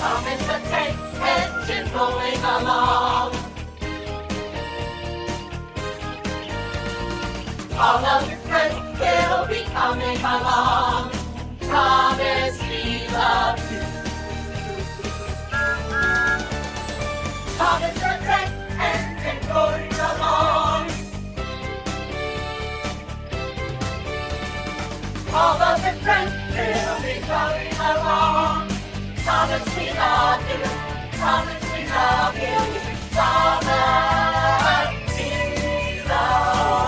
Thomas the Tank Engine rolling along. All of your friends will be coming along. Thomas, we love you. Thomas the Tank Engine rolling along. All of your friends will be coming along. Thomas, we love you. Thomas, we love you. Thomas, we love you.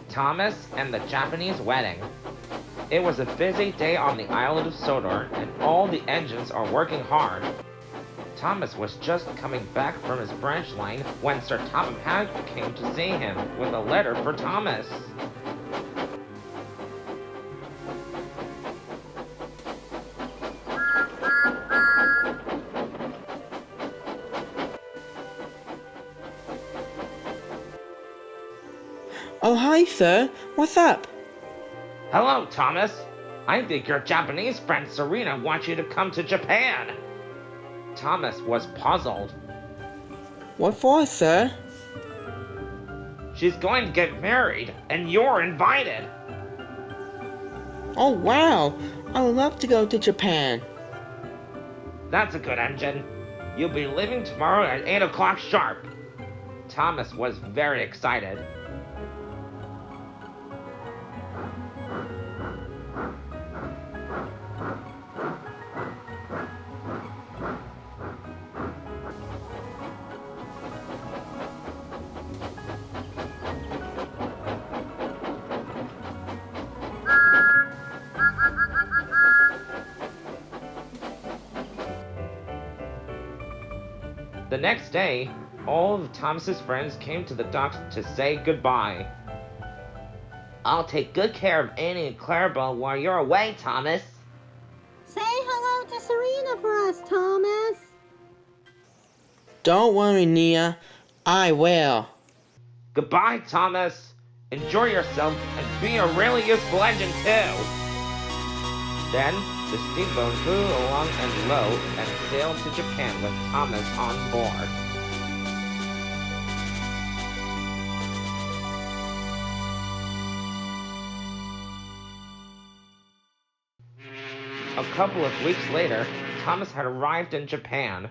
Thomas and the Japanese wedding. It was a busy day on the island of Sodor, and all the engines are working hard. Thomas was just coming back from his branch line when Sir Topham Hatt came to see him with a letter for Thomas. Oh, hi, sir. What's up? Hello, Thomas. I think your Japanese friend Serena wants you to come to Japan. Thomas was puzzled. What for, sir? She's going to get married, and you're invited. Oh, wow. I would love to go to Japan. That's a good engine. You'll be leaving tomorrow at 8 o'clock sharp. Thomas was very excited. The next day, all of Thomas's friends came to the docks to say goodbye. I'll take good care of Annie and Clarabelle while you're away, Thomas. Say hello to Serena for us, Thomas. Don't worry, Nia. I will. Goodbye, Thomas. Enjoy yourself and be a really useful engine, too. Then, the steamboat flew along and low and sailed to Japan with Thomas on board. A couple of weeks later, Thomas had arrived in Japan.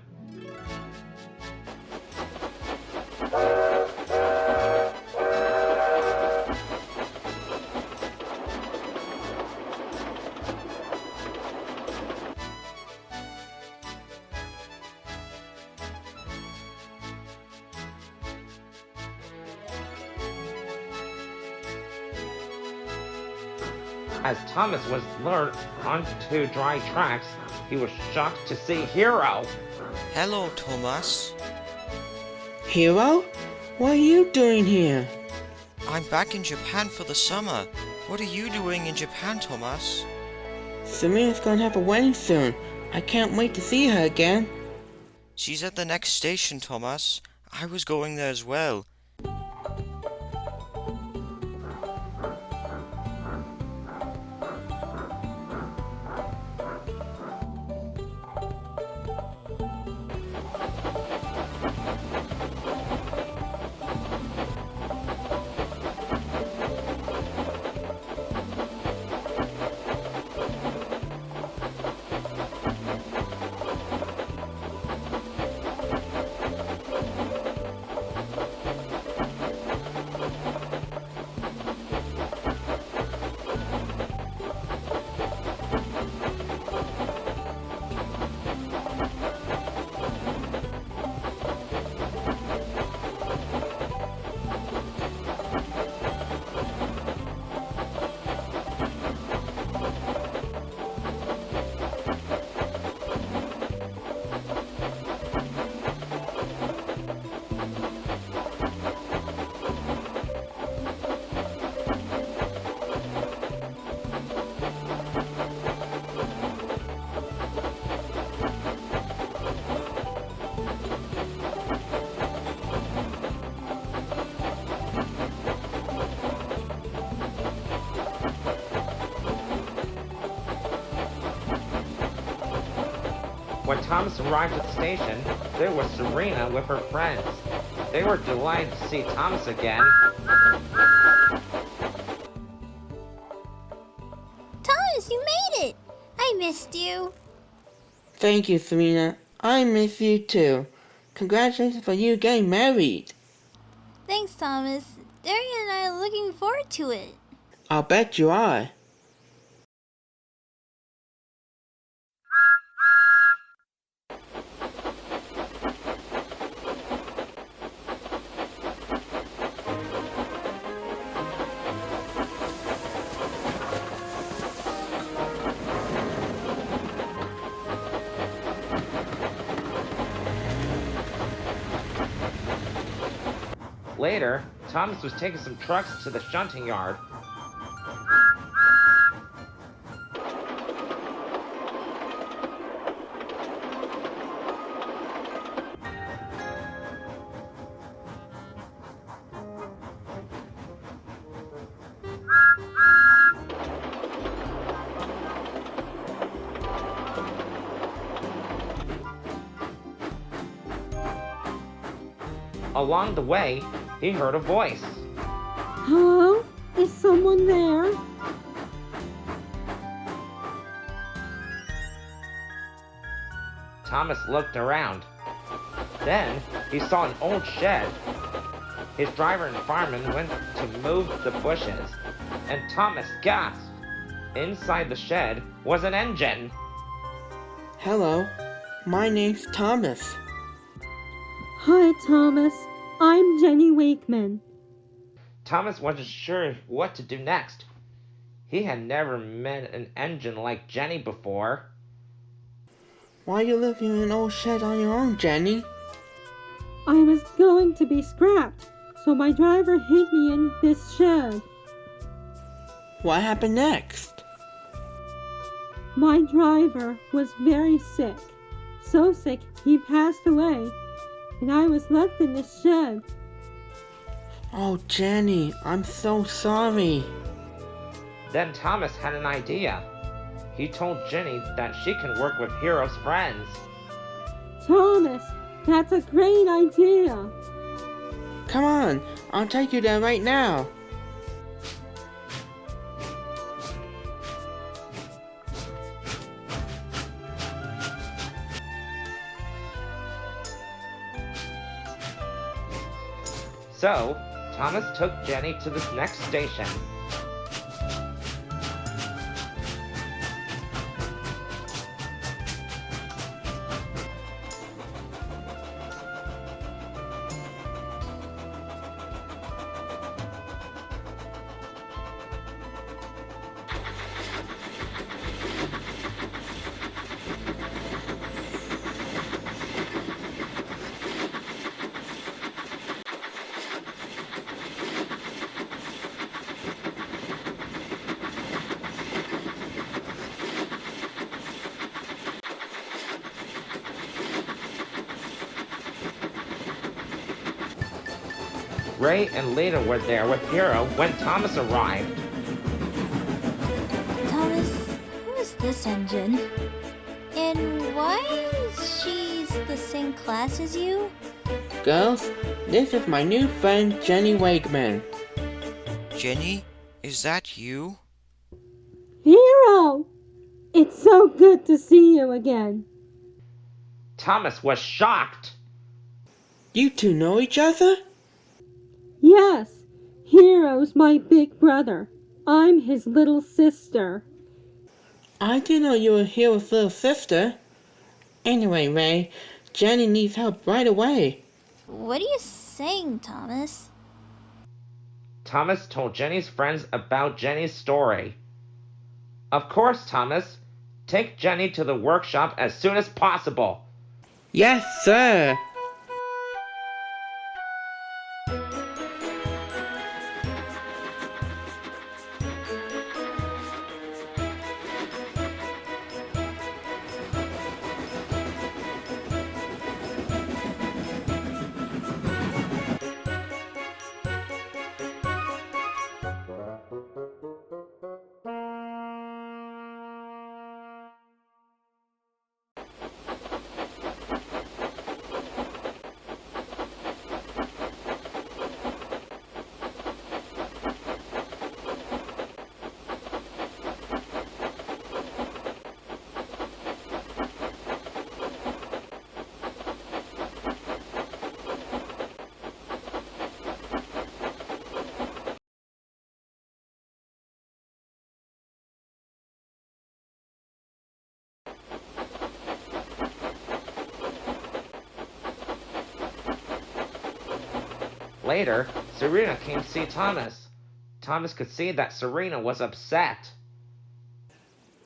As Thomas was lured onto dry tracks, he was shocked to see Hero. Hello, Thomas. Hero? What are you doing here? I'm back in Japan for the summer. What are you doing in Japan, Thomas? Serena's gonna have a wedding soon. I can't wait to see her again. She's at the next station, Thomas. I was going there as well. When Thomas arrived at the station, there was Serena with her friends. They were delighted to see Thomas again. Thomas, you made it! I missed you. Thank you, Serena. I miss you too. Congratulations for you getting married. Thanks, Thomas. Darian and I are looking forward to it. I'll bet you are. Later, Thomas was taking some trucks to the shunting yard. Along the way, he heard a voice. Hello? Is someone there? Thomas looked around. Then, he saw an old shed. His driver and fireman went to move the bushes, and Thomas gasped. Inside the shed was an engine. Hello, my name's Thomas. Hi, Thomas. I'm Jenny Wakeman. Thomas wasn't sure what to do next. He had never met an engine like Jenny before. Why are you living in an old shed on your own, Jenny? I was going to be scrapped, so my driver hid me in this shed. What happened next? My driver was very sick. So sick he passed away, and I was left in this shed. Oh, Jenny, I'm so sorry. Then Thomas had an idea. He told Jenny that she can work with Hero's friends. Thomas, that's a great idea. Come on, I'll take you there right now. So, Thomas took Jenny to the next station. Ray and Lena were there with Hero when Thomas arrived. Thomas, who is this engine? And why is she the same class as you? Girls, this is my new friend Jenny Wakeman. Jenny, is that you? Hero! It's so good to see you again. Thomas was shocked. You two know each other? Yes, Hero's my big brother. I'm his little sister. I didn't know you were Hero's little sister. Anyway, Ray, Jenny needs help right away. What are you saying, Thomas? Thomas told Jenny's friends about Jenny's story. Of course, Thomas. Take Jenny to the workshop as soon as possible. Yes, sir. Later, Serena came to see Thomas. Thomas could see that Serena was upset.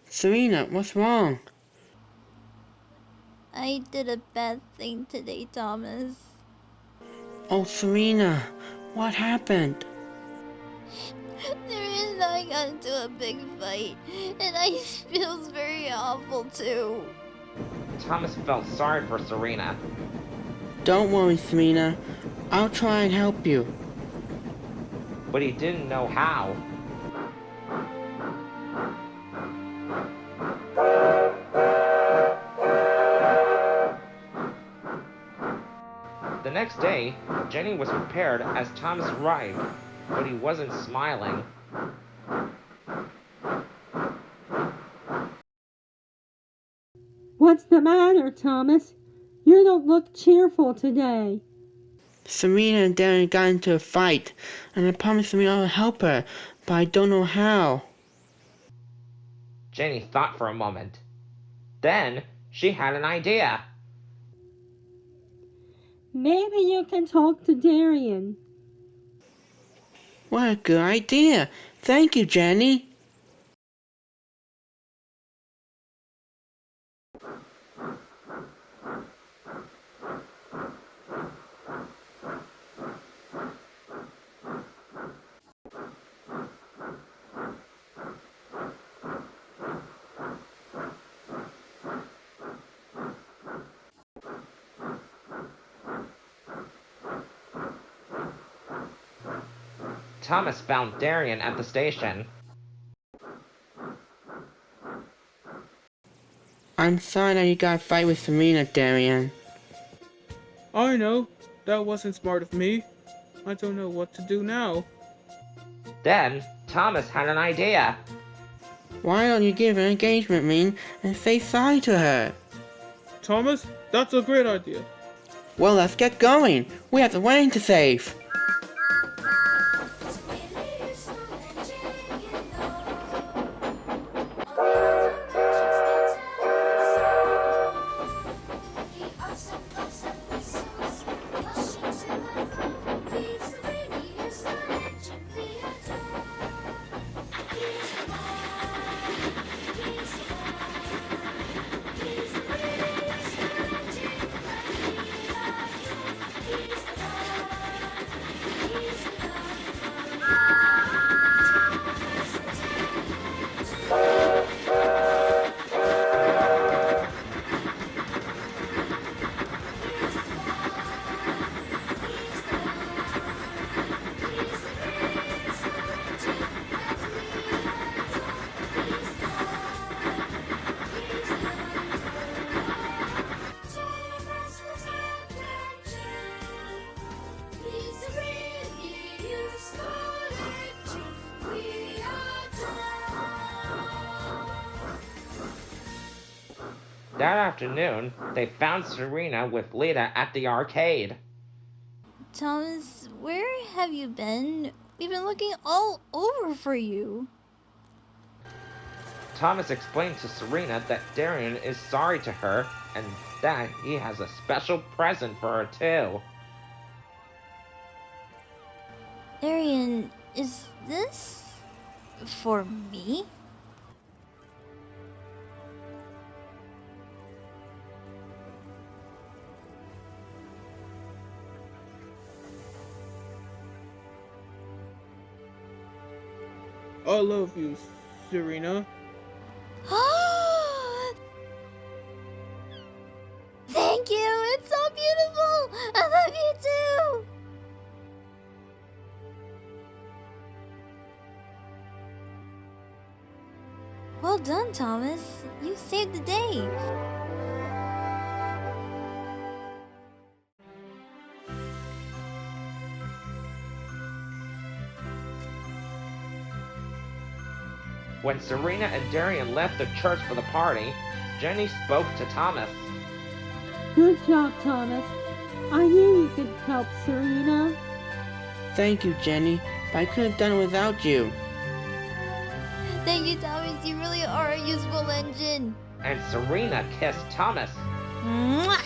Serena, what's wrong? I did a bad thing today, Thomas. Oh, Serena, what happened? Darian and I got into a big fight, and I feel very awful too. Thomas felt sorry for Serena. Don't worry, Serena. I'll try and help you. But he didn't know how. The next day, Jenny was prepared as Thomas arrived, but he wasn't smiling. What's the matter, Thomas? You don't look cheerful today. Serena and Darren got into a fight, and I promised Serena I'll help her, but I don't know how. Jenny thought for a moment. Then, she had an idea. Maybe you can talk to Darian. What a good idea. Thank you, Jenny. Thomas found Darian at the station. I'm sorry that you got a fight with Serena, Darian. I know. That wasn't smart of me. I don't know what to do now. Then, Thomas had an idea. Why don't you give her an engagement ring and say sorry to her? Thomas, that's a great idea. Well, let's get going. We have the wedding to save. That afternoon, they found Serena with Lita at the arcade. Thomas, where have you been? We've been looking all over for you. Thomas explained to Serena that Darian is sorry to her and that he has a special present for her too. Darian, is this for me? I love you, Serena. Thank you! It's so beautiful! I love you too! Well done, Thomas. You saved the day. When Serena and Darian left the church for the party, Jenny spoke to Thomas. Good job, Thomas. I knew you could help Serena. Thank you, Jenny, but I couldn't have done it without you. Thank you, Thomas. You really are a useful engine. And Serena kissed Thomas. Mwah!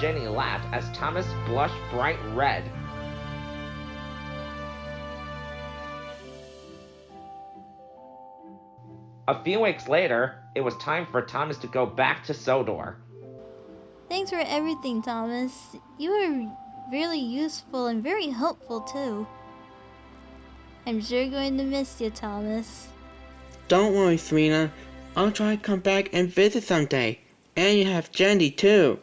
Jenny laughed as Thomas blushed bright red. A few weeks later, it was time for Thomas to go back to Sodor. Thanks for everything, Thomas. You were really useful and very helpful too. I'm sure going to miss you, Thomas. Don't worry, Serena. I'll try to come back and visit someday. And you have Jenny too.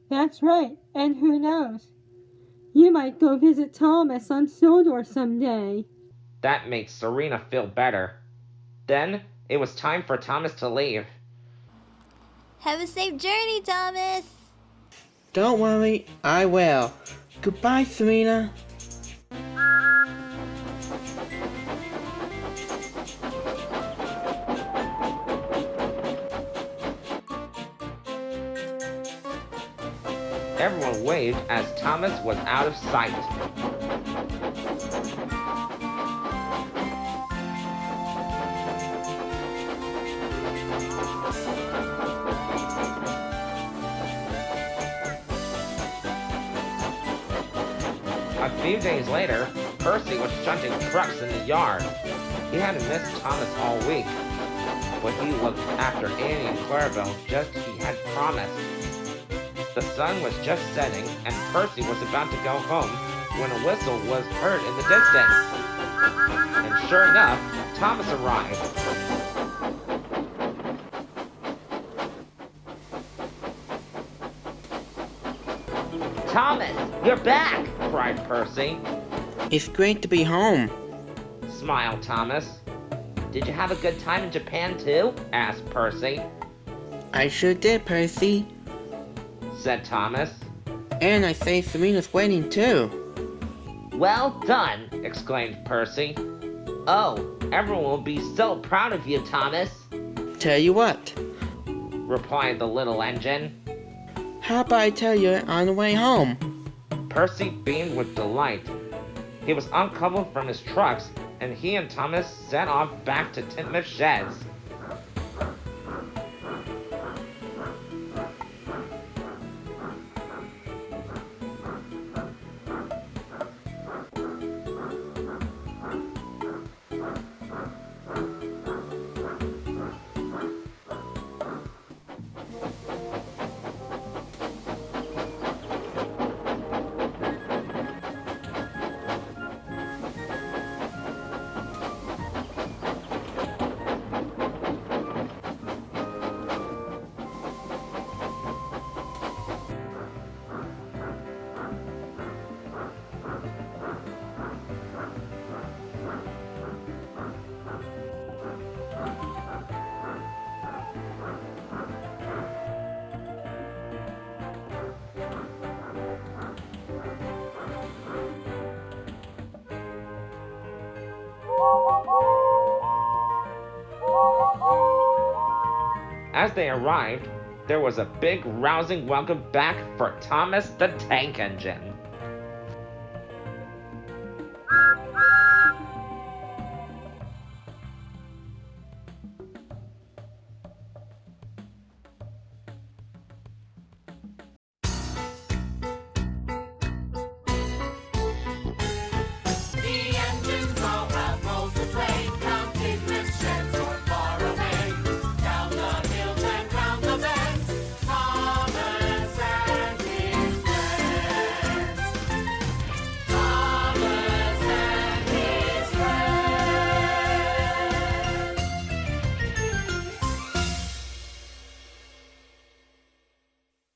That's right, and who knows? You might go visit Thomas on Sodor someday. That made Serena feel better. Then, it was time for Thomas to leave. Have a safe journey, Thomas! Don't worry, I will. Goodbye, Serena. Everyone waved as Thomas was out of sight. A few days later, Percy was shunting trucks in the yard. He hadn't missed Thomas all week, but he looked after Annie and Clarabelle just as he had promised. The sun was just setting, and Percy was about to go home when a whistle was heard in the distance. And sure enough, Thomas arrived. Thomas, you're back! Cried Percy. It's great to be home. Smiled Thomas. Did you have a good time in Japan too? Asked Percy. I sure did, Percy. Said Thomas. And I saved Serena's wedding too. Well done! Exclaimed Percy. Oh, everyone will be so proud of you, Thomas. Tell you what. Replied the little engine. How about I tell you on the way home? Percy beamed with delight. He was uncoupled from his trucks, and he and Thomas set off back to Titmuth's sheds. As they arrived, there was a big rousing welcome back for Thomas the Tank Engine.